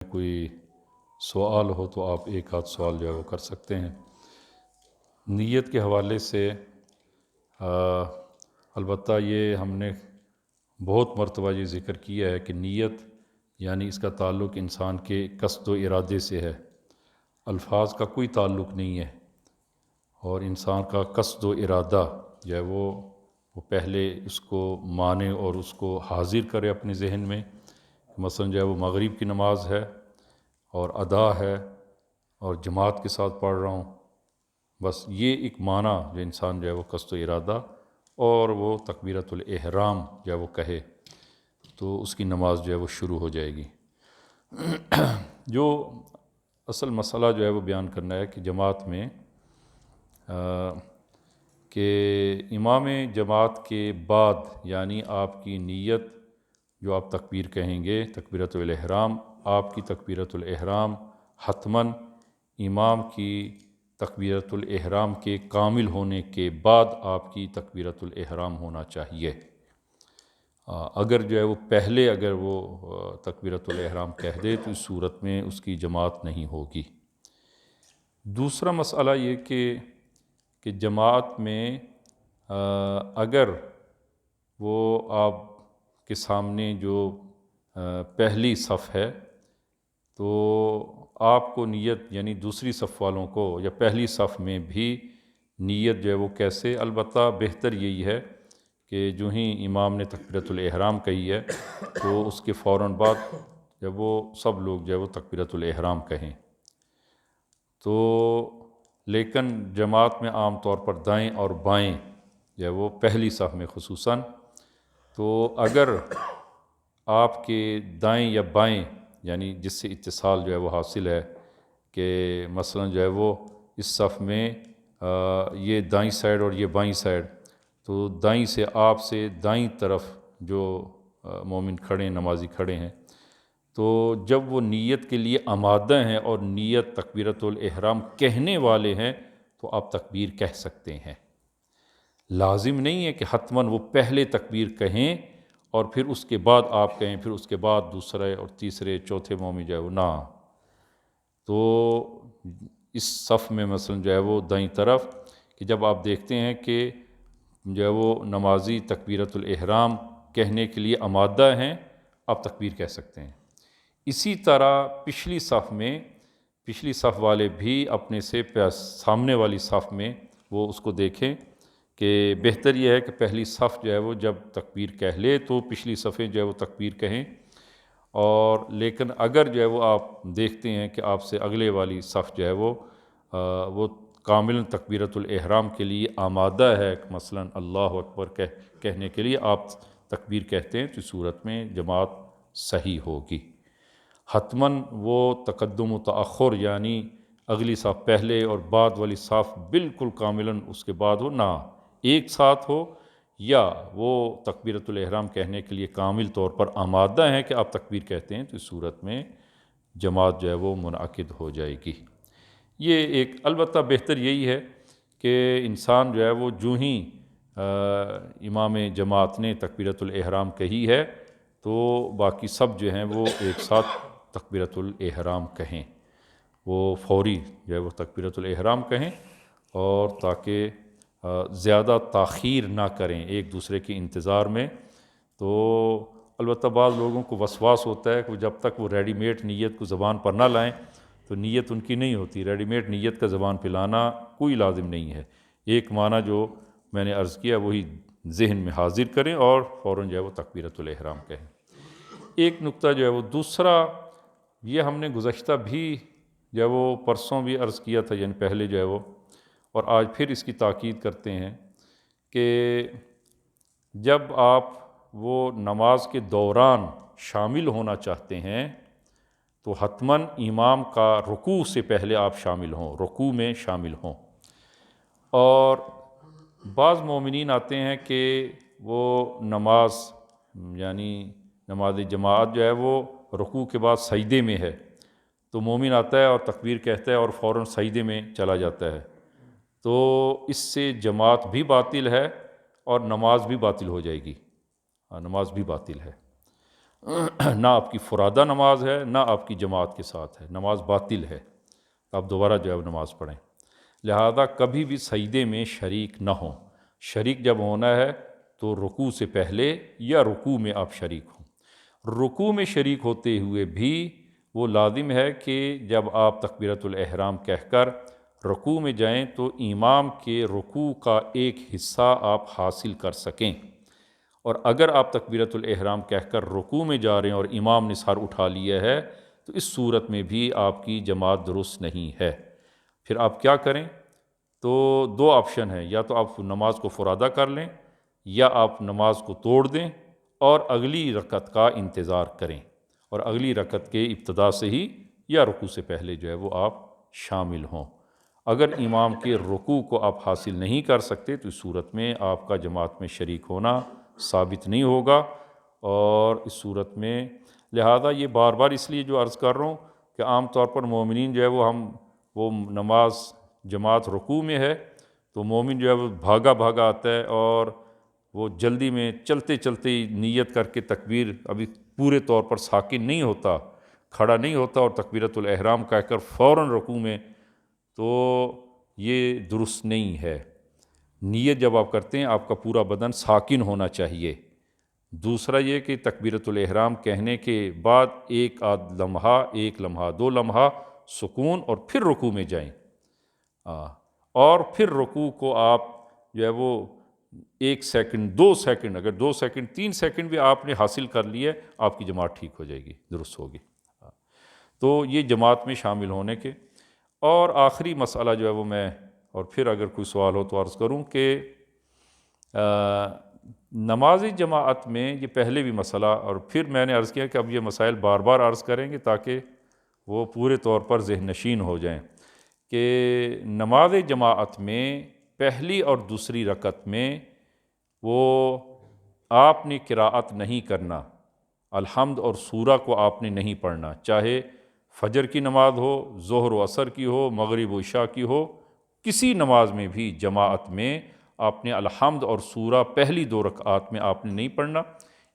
کوئی سوال ہو تو آپ ایک آدھ سوال جو ہے وہ کر سکتے ہیں۔ نیت کے حوالے سے البتہ یہ ہم نے بہت مرتبہ یہ ذکر کیا ہے کہ نیت یعنی اس کا تعلق انسان کے قصد و ارادے سے ہے، الفاظ کا کوئی تعلق نہیں ہے۔ اور انسان کا قصد و ارادہ جو ہے وہ پہلے اس کو مانے اور اس کو حاضر کرے اپنے ذہن میں، مثلا جو ہے وہ مغرب کی نماز ہے اور ادا ہے اور جماعت کے ساتھ پڑھ رہا ہوں، بس یہ ایک معنی جو انسان جو ہے وہ قصد و ارادہ اور وہ تکبیرۃ الاحرام جو ہے وہ کہے تو اس کی نماز جو ہے وہ شروع ہو جائے گی۔ جو اصل مسئلہ جو ہے وہ بیان کرنا ہے کہ جماعت میں کہ امام جماعت کے بعد یعنی آپ کی نیت جو آپ تکبیر کہیں گے تکبیرۃ الاحرام، آپ کی تکبیرۃ الاحرام حتماً امام کی تکبیرۃ الاحرام کے کامل ہونے کے بعد آپ کی تکبیرۃ الاحرام ہونا چاہیے۔ اگر جو ہے وہ پہلے اگر وہ تکبیرۃ الاحرام کہہ دے تو اس صورت میں اس کی جماعت نہیں ہوگی۔ دوسرا مسئلہ یہ کہ جماعت میں اگر وہ آپ کے سامنے جو پہلی صف ہے تو آپ کو نیت یعنی دوسری صف والوں کو یا پہلی صف میں بھی نیت جو ہے وہ کیسے، البتہ بہتر یہی ہے کہ جو ہی امام نے تکبیرۃ الاحرام کہی ہے تو اس کے فوراً بعد جب وہ سب لوگ جو ہے وہ تکبیرۃ الاحرام کہیں۔ تو لیکن جماعت میں عام طور پر دائیں اور بائیں جو ہے وہ پہلی صف میں خصوصاً، تو اگر آپ کے دائیں یا بائیں یعنی جس سے اتصال جو ہے وہ حاصل ہے کہ مثلا جو ہے وہ اس صف میں یہ دائیں سائڈ اور یہ بائیں سائڈ، تو دائیں سے آپ سے دائیں طرف جو مومن کھڑے ہیں نمازی کھڑے ہیں، تو جب وہ نیت کے لیے آمادہ ہیں اور نیت تکبیرۃ الاحرام کہنے والے ہیں تو آپ تکبیر کہہ سکتے ہیں۔ لازم نہیں ہے کہ حتماً وہ پہلے تکبیر کہیں اور پھر اس کے بعد آپ کہیں، پھر اس کے بعد دوسرے اور تیسرے چوتھے مومن جو ہے وہ نہ۔ تو اس صف میں مثلا جو ہے وہ دائیں طرف کہ جب آپ دیکھتے ہیں کہ جو ہے وہ نمازی تکبیرۃ الاحرام کہنے کے لیے آمادہ ہیں، آپ تکبیر کہہ سکتے ہیں۔ اسی طرح پچھلی صف والے بھی اپنے سے سامنے والی صف میں وہ اس کو دیکھیں کہ بہتر یہ ہے کہ پہلی صف جو ہے وہ جب تکبیر کہہ لے تو پچھلی صفیں جو ہے وہ تکبیر کہیں، اور لیکن اگر جو ہے وہ آپ دیکھتے ہیں کہ آپ سے اگلے والی صف جو ہے وہ کامل تکبیرۃ الاحرام کے لیے آمادہ ہے، مثلا اللہ اکبر کہنے کے لیے آپ تکبیر کہتے ہیں، تو صورت میں جماعت صحیح ہوگی۔ حتماً وہ تقدم و تأخر یعنی اگلی صف پہلے اور بعد والی صف بالکل کاملاً اس کے بعد ہو، نہ ایک ساتھ ہو، یا وہ تکبیرۃ الاحرام کہنے کے لیے کامل طور پر آمادہ ہیں کہ آپ تکبیر کہتے ہیں، تو اس صورت میں جماعت جو ہے وہ منعقد ہو جائے گی۔ یہ ایک البتہ بہتر یہی ہے کہ انسان جو ہے وہ جو ہی امام جماعت نے تکبیرۃ الاحرام کہی ہے تو باقی سب جو ہیں وہ ایک ساتھ تکبیرۃ الاحرام کہیں، وہ فوری جو ہے وہ تکبیرۃ الاحرام کہیں، اور تاکہ زیادہ تاخیر نہ کریں ایک دوسرے کے انتظار میں۔ تو البتہ بعض لوگوں کو وسواس ہوتا ہے کہ جب تک وہ ریڈی میڈ نیت کو زبان پر نہ لائیں تو نیت ان کی نہیں ہوتی۔ ریڈی میڈ نیت کا زبان پہ لانا کوئی لازم نہیں ہے، ایک معنی جو میں نے عرض کیا وہی ذہن میں حاضر کریں اور فوراً جو ہے وہ تکبیرۃ الاحرام کہیں۔ ایک نقطہ جو ہے وہ دوسرا، یہ ہم نے گزشتہ بھی جو ہے وہ پرسوں بھی عرض کیا تھا، یعنی پہلے جو ہے وہ، اور آج پھر اس کی تاکید کرتے ہیں کہ جب آپ وہ نماز کے دوران شامل ہونا چاہتے ہیں تو حتماً امام کا رکوع سے پہلے آپ شامل ہوں، رکوع میں شامل ہوں۔ اور بعض مومنین آتے ہیں کہ وہ نماز یعنی نماز جماعت جو ہے وہ رکوع کے بعد سجدے میں ہے، تو مومن آتا ہے اور تکبیر کہتا ہے اور فوراً سجدے میں چلا جاتا ہے، تو اس سے جماعت بھی باطل ہے اور نماز بھی باطل ہو جائے گی، نماز بھی باطل ہے۔ نہ آپ کی فرادہ نماز ہے، نہ آپ کی جماعت کے ساتھ ہے، نماز باطل ہے، آپ دوبارہ جو ہے نماز پڑھیں۔ لہذا کبھی بھی سجدے میں شریک نہ ہوں۔ شریک جب ہونا ہے تو رکوع سے پہلے یا رکوع میں آپ شریک ہوں۔ رکوع میں شریک ہوتے ہوئے بھی وہ لازم ہے کہ جب آپ تکبیرۃ الاحرام کہہ کر رکوع میں جائیں تو امام کے رکوع کا ایک حصہ آپ حاصل کر سکیں، اور اگر آپ تکبیرۃ الاحرام کہہ کر رکوع میں جا رہے ہیں اور امام نے سر اٹھا لیا ہے تو اس صورت میں بھی آپ کی جماعت درست نہیں ہے۔ پھر آپ کیا کریں؟ تو دو آپشن ہیں، یا تو آپ نماز کو فرادہ کر لیں یا آپ نماز کو توڑ دیں اور اگلی رکعت کا انتظار کریں، اور اگلی رکعت کے ابتدا سے ہی یا رکوع سے پہلے جو ہے وہ آپ شامل ہوں۔ اگر امام کے رکوع کو آپ حاصل نہیں کر سکتے تو اس صورت میں آپ کا جماعت میں شریک ہونا ثابت نہیں ہوگا، اور اس صورت میں لہذا یہ بار بار اس لیے جو عرض کر رہا ہوں کہ عام طور پر مومنین جو ہے وہ نماز جماعت رکوع میں ہے تو مومن جو ہے وہ بھاگا بھاگا آتا ہے، اور وہ جلدی میں چلتے چلتے نیت کر کے تکبیر ابھی پورے طور پر ساکن نہیں ہوتا، کھڑا نہیں ہوتا، اور تکبیرۃ الاحرام کہہ کر فوراً رکوع میں، تو یہ درست نہیں ہے۔ نیت جب آپ کرتے ہیں آپ کا پورا بدن ساکن ہونا چاہیے۔ دوسرا یہ کہ تکبیرۃ الاحرام کہنے کے بعد ایک آدھ لمحہ، ایک لمحہ، دو لمحہ سکون، اور پھر رکوع میں جائیں، اور پھر رکوع کو آپ جو ہے وہ 1 سیکنڈ، 2 سیکنڈ، اگر 2 سیکنڈ 3 سیکنڈ بھی آپ نے حاصل کر لیے آپ کی جماعت ٹھیک ہو جائے گی، درست ہوگی۔ تو یہ جماعت میں شامل ہونے کے۔ اور آخری مسئلہ جو ہے وہ میں، اور پھر اگر کوئی سوال ہو تو عرض کروں کہ نماز جماعت میں یہ پہلے بھی مسئلہ، اور پھر میں نے عرض کیا کہ اب یہ مسائل بار بار عرض کریں گے تاکہ وہ پورے طور پر ذہن نشین ہو جائیں، کہ نماز جماعت میں پہلی اور دوسری رکعت میں وہ آپ نے قراءت نہیں کرنا، الحمد اور سورہ کو آپ نے نہیں پڑھنا، چاہے فجر کی نماز ہو، ظہر و عصر کی ہو، مغرب و عشاء کی ہو، کسی نماز میں بھی جماعت میں آپ نے الحمد اور سورہ پہلی 2 رکعات میں آپ نے نہیں پڑھنا،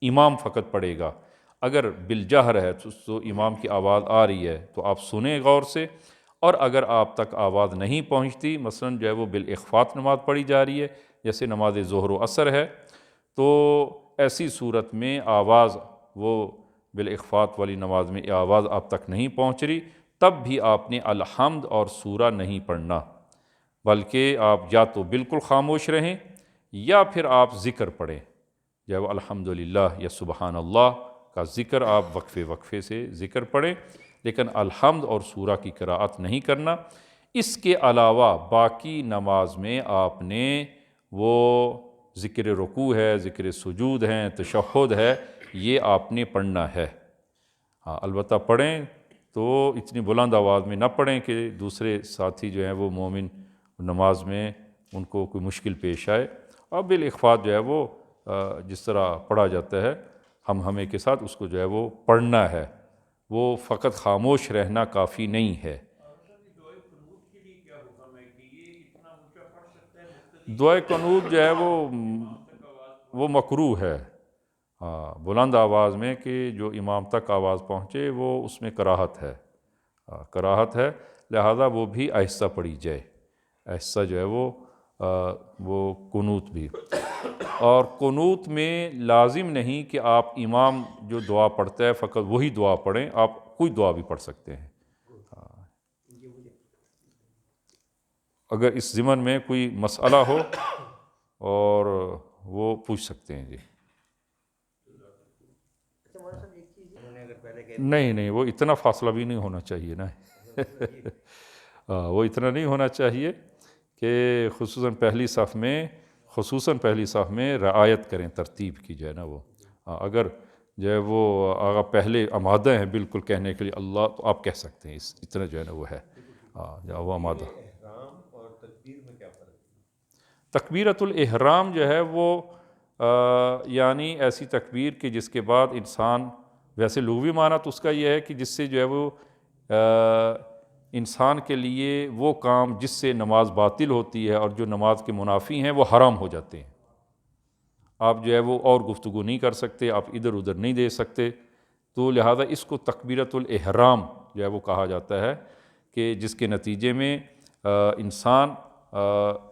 امام فقط پڑھے گا۔ اگر بالجہر ہے تو امام کی آواز آ رہی ہے تو آپ سنیں غور سے، اور اگر آپ تک آواز نہیں پہنچتی، مثلا جو ہے وہ بالاخفات نماز پڑھی جا رہی ہے جیسے نماز ظہر و عصر ہے، تو ایسی صورت میں آواز وہ بالاخفات والی نماز میں آواز آپ تک نہیں پہنچ رہی، تب بھی آپ نے الحمد اور سورہ نہیں پڑھنا، بلکہ آپ یا تو بالکل خاموش رہیں یا پھر آپ ذکر پڑھیں، یا وہ الحمدللہ یا سبحان اللہ کا ذکر آپ وقفے وقفے سے ذکر پڑھیں، لیکن الحمد اور سورہ کی قراءت نہیں کرنا۔ اس کے علاوہ باقی نماز میں آپ نے وہ ذکر رکوع ہے، ذکر سجود ہیں، تشہد ہے، یہ آپ نے پڑھنا ہے۔ ہاں البتہ پڑھیں تو اتنی بلند آواز میں نہ پڑھیں کہ دوسرے ساتھی جو ہیں وہ مومن نماز میں ان کو کوئی مشکل پیش آئے، اور بالاخفات جو ہے وہ جس طرح پڑھا جاتا ہے ہمیں کے ساتھ اس کو جو ہے وہ پڑھنا ہے، وہ فقط خاموش رہنا کافی نہیں ہے۔ دعائے قنوت جو ہے وہ مکروہ ہے، ہاں بلند آواز میں کہ جو امام تک آواز پہنچے وہ اس میں کراہت ہے، کراہت ہے، لہذا وہ بھی آہستہ پڑھی جائے، آہستہ جو ہے وہ قنوت بھی۔ اور قنوت میں لازم نہیں کہ آپ امام جو دعا پڑھتا ہے فقط وہی دعا پڑھیں، آپ کوئی دعا بھی پڑھ سکتے ہیں۔ اگر اس ضمن میں کوئی مسئلہ ہو اور وہ پوچھ سکتے ہیں جی۔ نہیں وہ اتنا فاصلہ بھی نہیں ہونا چاہیے نا وہ اتنا نہیں ہونا چاہیے کہ خصوصاً پہلی صف میں رعایت کریں ترتیب کی جو ہے نا وہ، اگر جو ہے وہ آگا پہلے آمادہ ہیں بالکل کہنے کے لیے اللہ، تو آپ کہہ سکتے ہیں، اتنا جو ہے نا وہ ہے، وہ آمادہ۔ تکبیرۃ الاحرام جو ہے وہ یعنی ایسی تکبیر کہ جس کے بعد انسان، ویسے لغوی معنی تو اس کا یہ ہے کہ جس سے جو ہے وہ انسان کے لیے وہ کام جس سے نماز باطل ہوتی ہے اور جو نماز کے منافی ہیں وہ حرام ہو جاتے ہیں۔ آپ جو ہے وہ اور گفتگو نہیں کر سکتے، آپ ادھر ادھر نہیں دے سکتے، تو لہٰذا اس کو تکبیرۃ الاحرام جو ہے وہ کہا جاتا ہے، کہ جس کے نتیجے میں انسان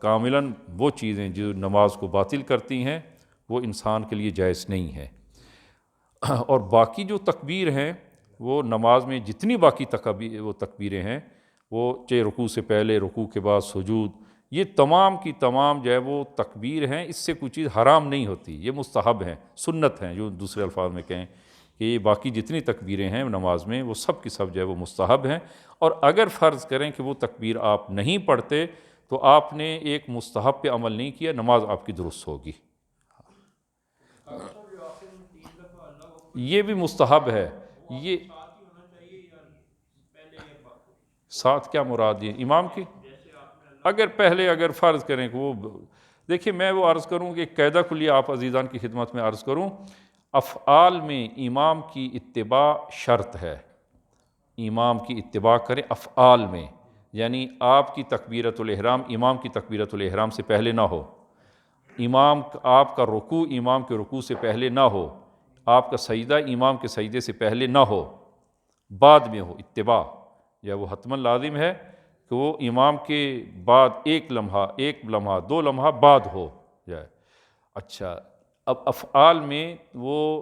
کاملاً وہ چیزیں جو نماز کو باطل کرتی ہیں وہ انسان کے لیے جائز نہیں ہے۔ اور باقی جو تکبیر ہیں وہ نماز میں جتنی باقی وہ تکبیریں ہیں، وہ چاہے رکوع سے پہلے، رکوع کے بعد، سجود، یہ تمام کی تمام جو ہے وہ تکبیر ہیں، اس سے کوئی چیز حرام نہیں ہوتی، یہ مستحب ہیں، سنت ہیں، جو دوسرے الفاظ میں کہیں کہ یہ باقی جتنی تکبیریں ہیں نماز میں وہ سب کی سب جو ہے وہ مستحب ہیں۔ اور اگر فرض کریں کہ وہ تکبیر آپ نہیں پڑھتے تو آپ نے ایک مستحب پہ عمل نہیں کیا، نماز آپ کی درست ہوگی۔ یہ بھی مستحب ہے۔ یہ ساتھ کیا مراد ہے امام کی؟ اگر پہلے اگر فرض کریں کہ وہ، دیکھیے میں وہ عرض کروں کہ قاعدہ کلیہ آپ عزیزان کی خدمت میں عرض کروں، افعال میں امام کی اتباع شرط ہے، امام کی اتباع کریں افعال میں، یعنی آپ کی تکبیرۃ الاحرام امام کی تکبیرۃ الاحرام سے پہلے نہ ہو، آپ کا رکوع امام کے رکوع سے پہلے نہ ہو، آپ کا سجدہ امام کے سجدے سے پہلے نہ ہو، بعد میں ہو، اتباع یا وہ حتماً لازم ہے کہ وہ امام کے بعد ایک لمحہ 2 لمحہ بعد ہو جائے۔ اچھا، اب افعال میں وہ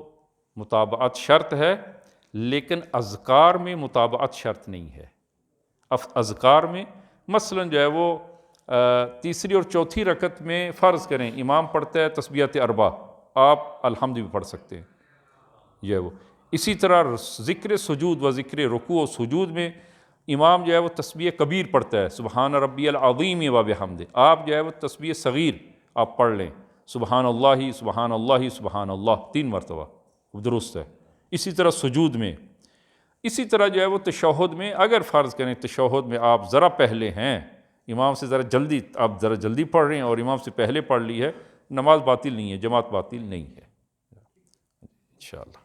مطابعت شرط ہے، لیکن اذکار میں مطابعت شرط نہیں ہے۔ اذکار میں مثلاً جو ہے وہ تیسری اور چوتھی رکعت میں فرض کریں امام پڑھتا ہے تسبیحات اربع، آپ الحمد بھی پڑھ سکتے ہیں، یہ ہے وہ۔ اسی طرح ذکر سجود و ذکر رکوع و سجود میں امام جو ہے وہ تسبیح کبیر پڑھتا ہے، سبحان ربی العظیم و بحمدہ، آپ جو ہے وہ تسبیح صغیر آپ پڑھ لیں، سبحان اللہ سبحان اللہ سبحان اللہ 3 مرتبہ، درست ہے۔ اسی طرح سجود میں، اسی طرح جو ہے وہ تشہد میں، اگر فرض کریں تشہد میں آپ ذرا پہلے ہیں، امام سے آپ ذرا جلدی پڑھ رہے ہیں اور امام سے پہلے پڑھ لی ہے، نماز باطل نہیں ہے، جماعت باطل نہیں ہے، انشاءاللہ۔